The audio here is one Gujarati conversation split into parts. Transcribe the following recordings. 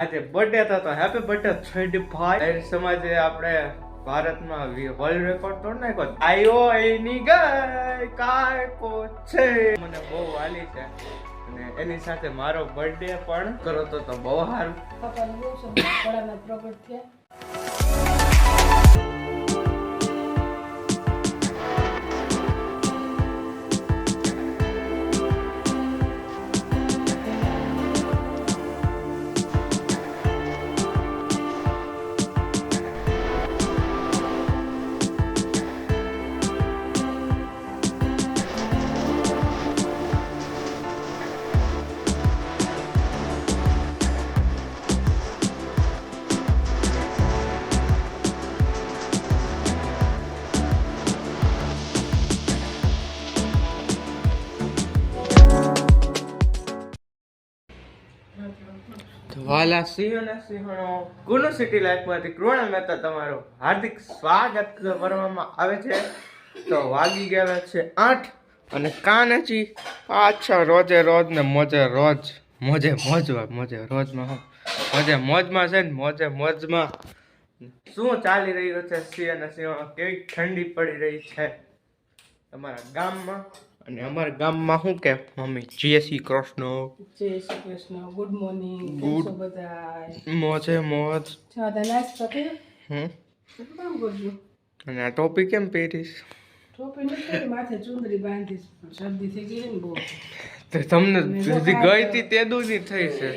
આજે બર્થડે હતો તો હેપી બર્થડે 35 સમાજે આપણે ભારતમાં વર્લ્ડ રેકોર્ડ તોડ નાખ્યો. આયો એની ગઈ કાયકો છે મને બહુ વાલી છે અને એની સાથે મારો બર્થડે પણ કરો તો બહુ સારું. પપ્પાનું બહુ બડાના પ્રગટ થયા. વાલા સિંહ અને સિંહણો ગુનો સિટી લાઈફમાંથી કૃણા મહેતા તમારું હાર્દિક સ્વાગત કરવામાં આવે છે. તો વાગી ગયેલા છે 8 અને કાનચી પાછા રોજે રોજ ને મોજે રોજ મોજમાં છે ને મોજમાં શું ચાલી રહ્યું છે સિંહ અને સિંહણો? કેવી ઠંડી પડી રહી છે તમારા ગામમાં અને અમારા ગામમાં? શું કે મમ્મી જય શ્રી કૃષ્ણ. જય Shri Krishna. Good morning. Good. બધા મોજ છાદા નાસ્તો કર્યો. શું કામ કરજો? અને આ ટોપી કેમ પહેરીશ? ટોપી નથી પહેરી, માથે ચુંદડી બાંધીશ. શરદી થઈ ગઈ ને બહુ. તો તમને સુધી ગઈ હતી તે દૂધી થઈ છે.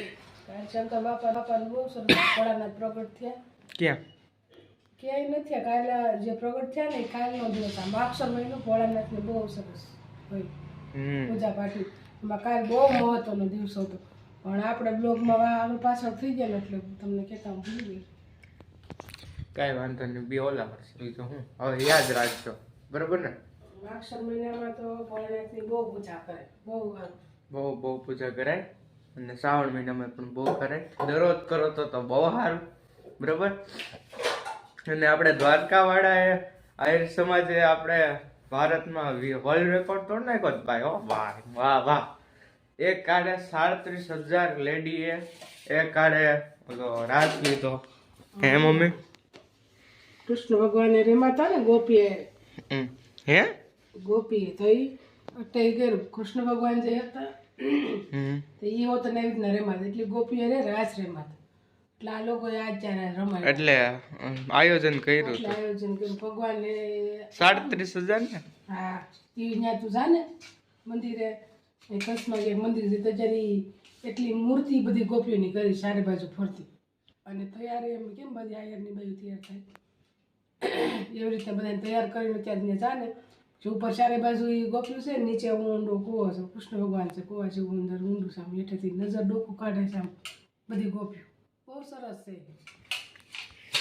ચાલ તો બાપાનું બહુ સરસ બડાના પ્રગટ થયા. ક્યાં? ક્યાંય નથી. કાલે જે પ્રગટ થયા ને કાલનો દિવસ આ માક્ષર મહિનો ભોળાનાથને બહુ સરસ હોય પૂજા પાઠી. એમાં કાલ બહુ મહત્વનો દિવસ હતો પણ આપણે બ્લોગમાં આગળ પાછળ થઈ ગયા ને એટલે તમને કહેતા હું ભૂલી ગઈ. કાંઈ વાંધો નહીં, બે ઓલા વર્ષે તો હું હવે યાદ રાખજો, બરોબર ને? માક્ષર મહિનામાં તો ભોળાનાથની બહુ પૂજા કરે, બહુ પૂજા કરાય અને શ્રાવણ મહિનામાં પણ બહુ કરાય. દરરોજ કરો તો બહુ સારું, બરોબર? અને આપણે દ્વારકા વાળાએ આહિર સમાજે આપણે ભારતમાં વર્લ્ડ રેકોર્ડ તોડ નાખ્યો ભાઈ. ઓ વાહ. એક કાળે 37,000 લેડીએ એક કાળે ઓલો રાસ લીધો. હે મમ્મી? કૃષ્ણ ભગવાને રેમાતા ને ગોપીએ તો એ અટાઈ ગયું. કૃષ્ણ ભગવાન જે હતા તો એ હોત ને એવી રીતના રેમાતા, એટલે ગોપીએ રાસ રેમાતા. એટલે આ લોકો આજ જ્યારે રમાય એટલે આયોજન કર્યું એટલે આયોજન કર્યું ભગવાને 37,000 ને. હા, એ ત્યાં તું જા ને મંદિરે કચ્છમાં જે મંદિર છે તો જ્યારે એટલી મૂર્તિ બધી ગોપીઓની કરી ચારે બાજુ ફરતી અને તૈયાર એમ કેમ બધી આયરની બાજુ તૈયાર થાય એવી રીતે બધાને તૈયાર કરીને ત્યારે ત્યાં જા ને જે ઉપર ચારે બાજુ એ ગોપીઓ છે, નીચે ઊંડો કૂવો છે, કૃષ્ણ ભગવાન છે, કૂવા જેવું અંદર ઊંડું સામે હેઠેથી નજર ડોકું કાઢે છે આમ બધી ગોપીઓ. બહુ સરસ છે.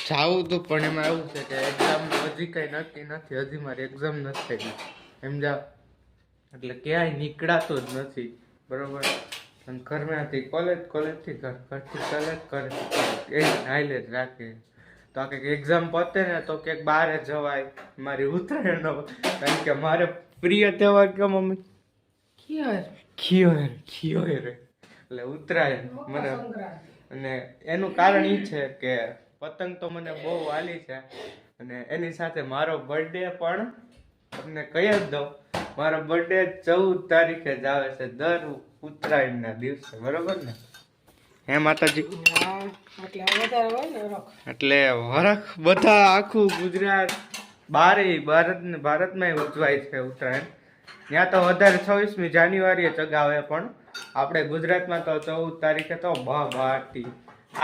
જાવું તો પણ એમાં એવું છે કે એક્ઝામ હજી કઈ નક્કી નથી, હજી મારી એક્ઝામ નથી થઈ સમજા, એટલે ક્યાંય નીકળાતું જ નથી, બરોબર? અને ઘરમાંથી કોલેજથી ઘરથી કોલેજ એ હાઈલે જ રાખે. તો આ કંઈક એક્ઝામ પતે ને તો ક્યાંક બહાર જવાય. મારી ઉત્તરાયણનો કારણ કે મારે પ્રિય તહેવાર કે મમ્મી ખીયોર એટલે ઉત્તરાયણ મને. અને એનું કારણ એ છે કે પતંગ તો મને બહુ વાલી છે અને એની સાથે મારો બર્થડે પણ તમને કહી જ દઉં, મારો બર્થડે 14 તારીખે જ આવે છે, દર ઉત્તરાયણના દિવસે, બરોબર ને? હે માતાજી? એટલે વરખ બધા આખું ગુજરાત ભારતમાં ઉજવાય છે ઉત્તરાયણ. ત્યાં તો વધારે 26મી જાન્યુઆરીએ ચગાવે પણ આપણે ગુજરાતમાં તો 14 તારીખે તો બહાટી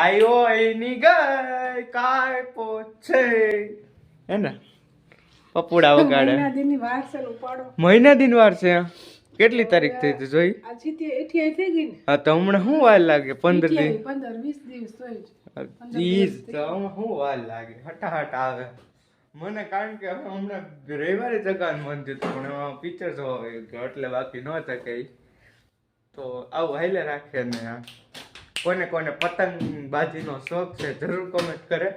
આયો એની ગઈ કાયકો છે હે ને પપુડા વગાડે. મહિના દિન વાર છે. કેટલી તારીખ થઈ હતી જોઈ? હા તો હમણાં શું વાર લાગે? 15 દિવસ 15-20 દિવસ શું વાર લાગે? હટાહટ આવે મને, કારણ કે હમણાં રવિવારે જગાનું મન થયું પણ એમાં પિક્ચર જોવા આવ્યું ગયો એટલે બાકી ન શકે. તો આવું હાઈલે રાખે ને કોને પતંગબાજીનો શોખ છે જરૂર કોમેન્ટ કરે.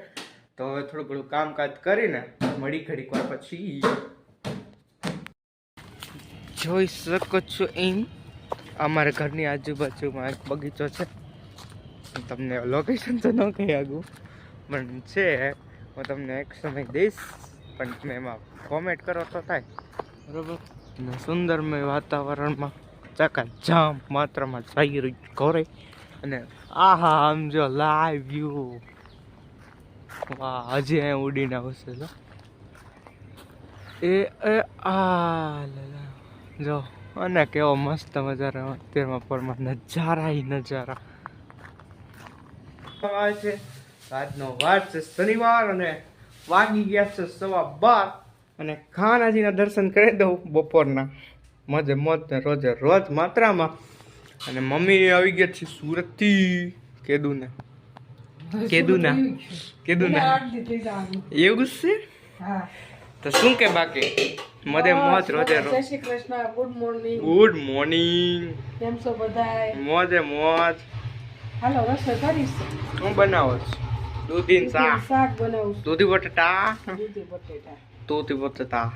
તો હવે થોડું ઘણું કામકાજ કરીને મળી ઘડીક વાર પછી જોઈ શકો છો એમ અમારા ઘરની આજુબાજુમાં એક બગીચો છે તમને લોકેશન તો ન કહી આગું પણ છે, હું તમને એક સમય દઈશ, પણ તમે એમાં કોમેન્ટ કરો તો થાય બરોબર. અને સુંદરમય વાતાવરણમાં ચકાજામ માત્રામાં જઈ રહી ઘરે. અને આહા આમ જો લાઈવ વ્યૂ, વાહ હજી અહીંયા ઉડીને આવશે જો એ આ જો. અને કેવો મસ્ત મજાનો અત્યારમાં પરમાં નજારા નજારા છે. આજનો વાર છે શનિવાર અને વાગી ગયા છે 12:15 અને ખાનાજીના દર્શન કરી દઉં બપોરના મજે મોજ ને રોજે રોજ માત્રામાં. અને મમ્મી આવી ગયા છે સુરતથી કેદુના એવું છે. હા તો શું કે બાકી મજે મોજ રોજે રોજ. જય Shri Krishna, good morning. Good morning. કેમ છો બધાય? મોજે મોજ. હાલો રસોઈ કરીશ. હું બનાવો છું દૂધી શાક બનાવું છું. દૂધી બટાટા દૂધી બટેટા. દૂધી બટાટા.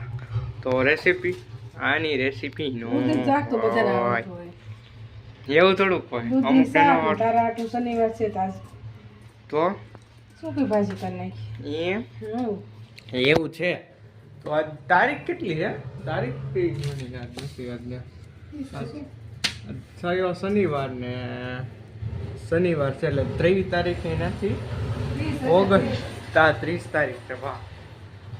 તો રેસીપી આની રેસીપી નો દૂધી શાક તો બધાને આવડતું હોય. એવું થોડુંક હોય દૂધી અમુક શાક જણા તારા આટલું શનિવાર છે તાજ તો શું કઈ ભાજી કરી નાખી. એમ હમ એવું છે. તો આજ તારીખ કેટલી છે? તારીખ કઈ મને યાદ નથી. થયો શનિવાર ને શનિવાર છે એટલે 3 તારીખ નથી, ઓગસ્ટ 30 તારીખ છે. વાહ,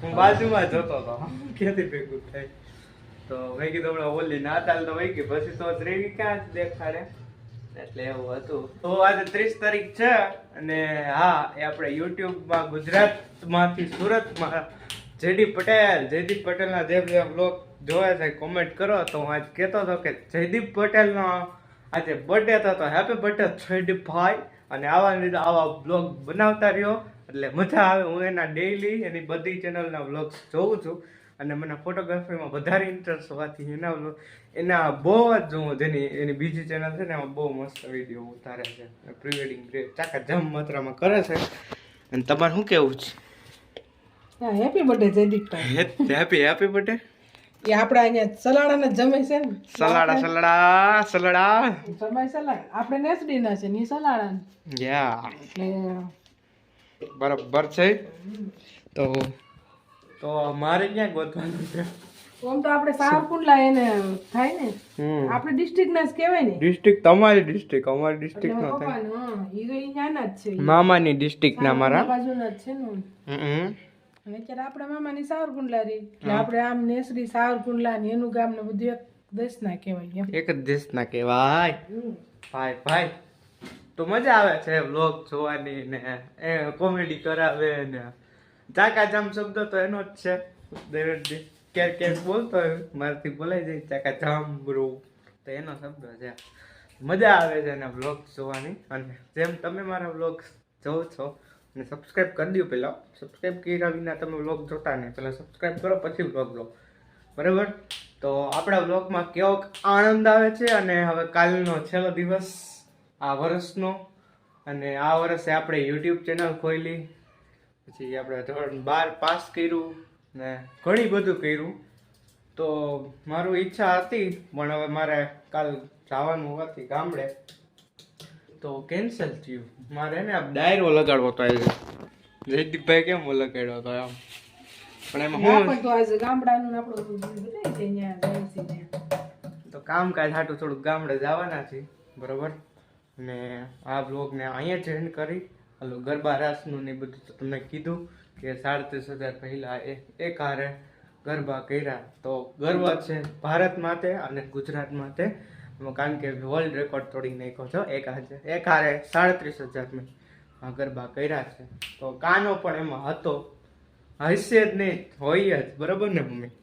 હું બાજુમાં જોતો હતો ક્યાંથી ભેગું થાય. તો મેં કીધું હમણાં ઓલી ના ચાલ તો વહી ગઈ, પછી તો 3 ક્યાં જ દેખાડે, એટલે એવું હતું. તો આજે 30 તારીખ છે અને હા એ આપણે યુટ્યુબમાં ગુજરાતમાંથી સુરતમાં જયદીપ પટેલના જે બ્લોગ જોયા છે કોમેન્ટ કરો. તો હું આજ કહેતો હતો કે જયદીપ પટેલનો આજે બર્થડે હતો, તો હેપી બર્થડે જયદીપ ભાઈ. અને આવા રીતે આવા બ્લોગ બનાવતા રહ્યો એટલે મજા આવે. હું એના ડેઈલી એની બધી ચેનલના બ્લોગ્સ જોઉં છું અને મને ફોટોગ્રાફીમાં વધારે ઇન્ટરેસ્ટ હોવાથી એના બહુ જ જોઉં. જેની એની બીજી ચેનલ છે ને એમાં બહુ મસ્ત વિડીયો ઉતારે છે, પ્રી વેડિંગ ચાકાજામ માત્રામાં કરે છે. અને તમારે શું કેવું છે? હેપી બર્થડે જયદીપભાઈ. Happy birthday. એ આપડા અહીંયા સલાડા ને જમે છે ને સલાડા જમાય સલાડ. આપણે નેસડી ના છે ની સલાડા યા એટલે બરાબર છે. તો મારે ક્યાં ગોતવાનું છે? ઓમ તો આપણે સાવરકુંડલા એને થાય ને, આપણે ડિસ્ટ્રિક્ટ ના જ કહેવાય ને. ડિસ્ટ્રિક્ટ તમારી ડિસ્ટ્રિક્ટ, અમારી ડિસ્ટ્રિક્ટ નો થાય. ઈ તો ઈયાના જ છે, મામાની ડિસ્ટ્રિક્ટ ના મારા બાજુના જ છે ને. અને અત્યારે આપણા મામાની સાવરકુંડલા રહી એટલે આપણે આમ નેસડી સાવરકુંડલા ને એનું ગામ ને બધું એક દેશ ના કહેવાય. એક જ દેશ ના કહેવાય. ભાઈ તો મજા આવે છે વ્લોગ જોવાની ને એ કોમેડી કરાવે ને ચાકાજામ શબ્દ તો એનો જ છે. ક્યારેક બોલતો હોય મારાથી બોલાઈ જાય ચાકાજામ બ્રો, તો એનો શબ્દ છે. મજા આવે છે એના વ્લોગ જોવાની. અને જેમ તમે મારા વ્લોગ જોવો છો અને સબસ્ક્રાઈબ કરી દો. પહેલાં સબસ્ક્રાઈબ કર્યા વિના તમે વ્લોગ જોતા નહીં, પહેલાં સબસ્ક્રાઈબ કરો પછી વ્લોગ લો બરાબર. તો આપણા વ્લોગમાં કેવો આનંદ આવે છે. અને હવે કાલનો છેલ્લો દિવસ આ વર્ષનો, અને આ વર્ષે આપણે યુટ્યુબ ચેનલ ખોલી, પછી આપણે ધોરણ 12 પાસ કર્યું ને ઘણી બધું કર્યું. તો મારું ઈચ્છા હતી પણ હવે મારે કાલ જવાનું હોવાથી ગામડે તો કેન્સલ થયું. મારે ને આ ડાયરો લગાડવો હતો આજે. જયદીપભાઈ કેમ લગાડ્યો હતો એમ, પણ એમાં હું તો આજે ગામડાનું આપણું બધાય છે ન્યા જાય છે ન્યા. તો કામકાજ હાટું થોડુંક ગામડે જવાના છે બરોબર. અને આ બ્લોગને અહીંયા જ એન્ડ કરી. હલો ગરબા રાસનું ને બધું તો તમને કીધું કે 37,000 પહેલા એક હારે ગરબા કર્યા. તો ગર્વ છે ભારત માટે અને ગુજરાત માટે, કારણ કે વર્લ્ડ રેકોર્ડ તોડી નાખ્યો છો. એક હારે 37,000 ગરબા કર્યા છે. તો કાનો પણ એમાં હતો, હશે જ નહીં, હોય જ બરોબર ને મમ્મી?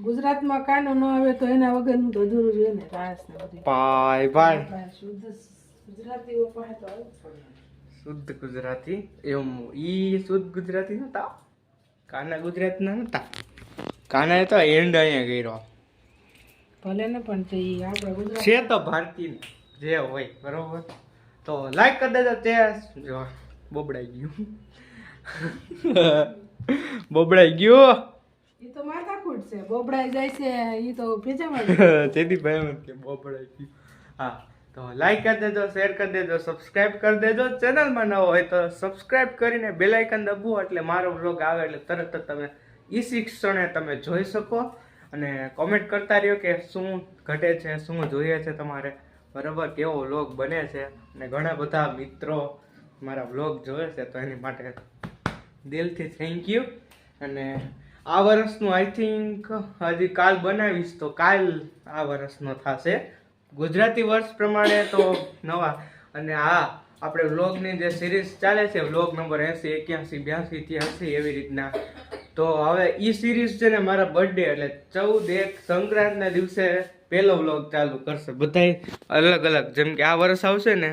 ગુજરાતમાં કાનો ન આવે તો એના વગરનું તો અધૂરું જ હોય ને. રાસ ને બધું ભાઈ શુદ્ધ ગુજરાતીઓ પાસે તો આવું જ પડે. શુદ્ધ ગુજરાતી એમ ઈ શુદ્ધ ગુજરાતી નતા, કાના ગુજરાતના નતા. કાનાએ તો એન્ડ અહીંયા કર્યો ભલે ને, પણ તે આપણા ગુજરાત છે તો ભારતીય જે હોય બરોબર. તો લાઈક કરી દેજો. તે જો બોબડાઈ ગયું ઈ તો માથાકૂટ છે. બોબડાઈ જાય છે ઈ તો ભેજામાં તેથી ભાઈ કે બોબડાઈ ગયું. હા તો લાઈક કરી દેજો, શેર કરી દેજો, સબસ્ક્રાઇબ કરી દેજો. ચેનલમાં ન હોય તો સબસ્ક્રાઇબ કરીને બેલ આઇકન દબાવો એટલે મારો વ્લોગ આવે એટલે તરત જ તમે ઈ ક્ષણે તમે જોઈ શકો. અને કોમેન્ટ કરતા રહ્યો કે શું ઘટે છે, શું જોઈએ છે તમારે, બરાબર, કેવો વ્લોગ બને છે. અને ઘણા બધા મિત્રો મારા વ્લોગ જોવે છે તો એની માટે દિલથી થેન્ક યુ. અને આ વર્ષનું આઈ થિંક હજી કાલ બનાવીશ તો કાલ આ વર્ષનો થશે ગુજરાતી વર્ષ પ્રમાણે તો નવા. અને આપણે વ્લોગની જે સિરીઝ ચાલે છે, વ્લોગ નંબર 80, 81, 82, 83 એવી રીતના, તો હવે ઈ સિરીઝ છે ને મારા બર્થડે એટલે 14/1 સંક્રાંતના દિવસે પહેલો વ્લોગ ચાલુ કરશે. બધાય અલગ અલગ, જેમ કે આ વર્ષ આવશે ને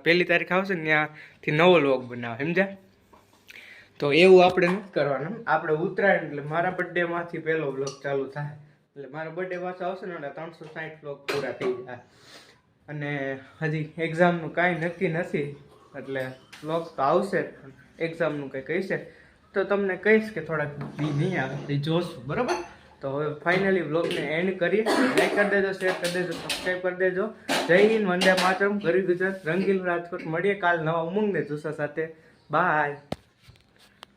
1 તારીખ આવશે ને ત્યાંથી નવો વ્લોગ બનાવે, સમજ્યા? તો એવું આપણે નથી કરવાનું. આપણે ઉત્તરાયણ એટલે મારા બર્થડે માંથી પહેલો વ્લોગ ચાલુ થાય એટલે મારો બર્થડે પાછો આવશે ને એટલે 360 વ્લોગ પૂરા થઈ જાય. અને હજી એક્ઝામનું કાંઈ નક્કી નથી એટલે વ્લોગ તો આવશે, એક્ઝામનું કંઈ કહીશે તો તમને કહીશ કે થોડાક દી નહીં આવે તે જોશું, બરાબર. તો હવે ફાઇનલી વ્લોગને એન્ડ કરીએ. લાઈક કરી દેજો, શેર કરી દેજો, સબસ્ક્રાઈબ કરી દેજો. જય હિન્દ, વંદે માતરમ, ગરીબ ગુજરાત, રંગીલું રાજકોટ. મળીએ કાલ નવા ઉમંગને જુસ્સા સાથે. બાય.